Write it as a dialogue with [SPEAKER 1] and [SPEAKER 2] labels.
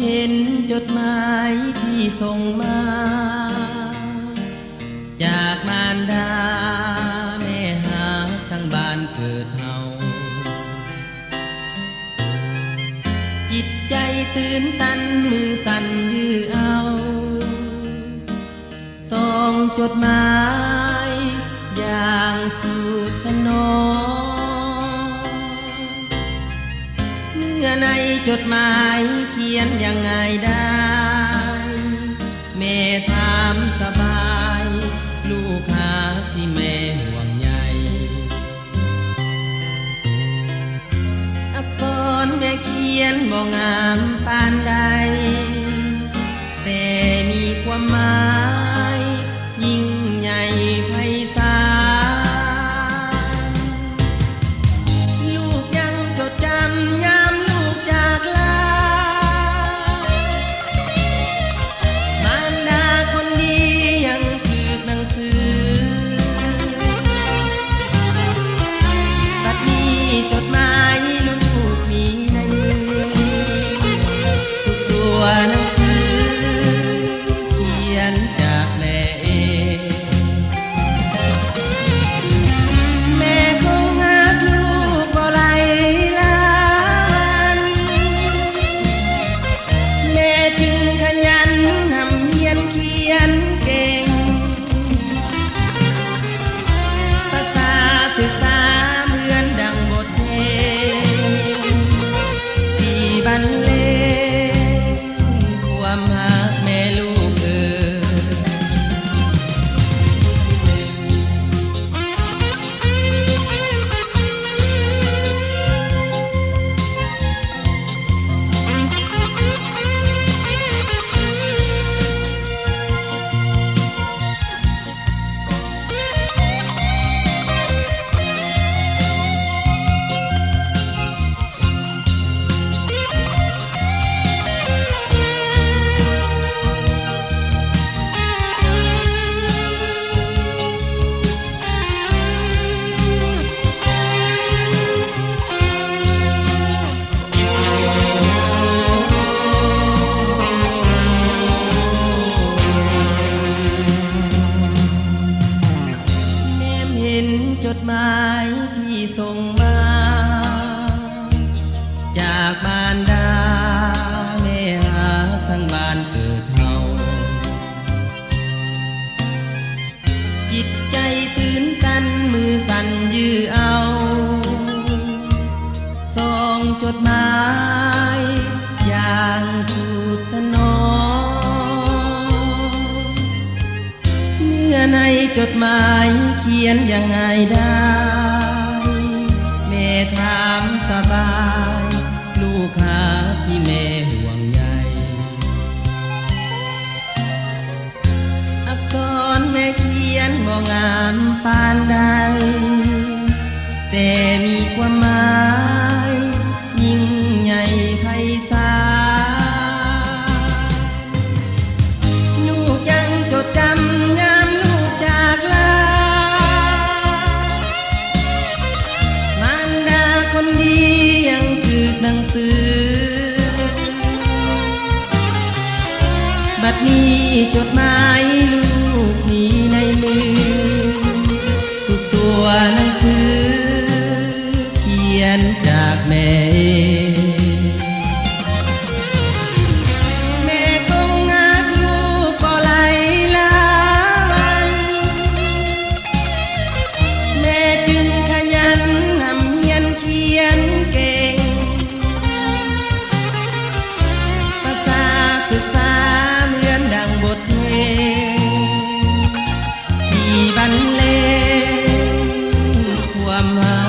[SPEAKER 1] เห็นจดหมายที่ส่งมาจากมารดาแม่หาทั้งบ้านเกิดเฮาจิตใจตื่นตันมือสั่นยื้อเอาส่งจดหมายอย่างสุดถนอมเนื้อในจดหมายเขียนยังไงได้แม่ถามสบายลูกหาที่แม่ห่วงใยอักษรแม่เขียนบ่งามปานใดแต่มีความหมายยิ่งใหญ่ไพศาลลูกยังจดจำยามลูกจากลามารดาคนดียังถือหนังสือบัดนี้จดหมายลูกมีในมือทุกตัวหนังสือเขียนจากแม่เองแม่คงหักลูกบ่ไหลล้านแม่จึงขยันทำเขียนเก่งภาษาศึกษาเหมือนดังบทเพลงที่บรรเลงความรักแม่ลูกเอ่ยจดหมายที่ส่งมาจากมารดาแม่หาทั้งบ้านเกิดเฮาจิตใจตื่นตันมือสั่นยื้อเอาส่งจดหมายอย่างสุดถนอมเนื้อในจดหมายเขียนยังไงได้แม่ถามสบายลูกหาที่แม่ห่วงใยอักษรแม่เขียนบ่งามปานใดแต่มีความหมายยิ่งใหญ่ไพศาลลูกยังจดจำยามลูกจากลามารดาคนดียังถือหนังสือบัดนี้จดหมายลูกมีในมือทุกตัวหนังสือเขียนจากแม่เองแม่คงหักลูกบ่ไหลล้านแม่จึงขยันทำเขียนเก่งภาษาศึกษาเหมือนดังบทเพลงที่บรรเลงความหา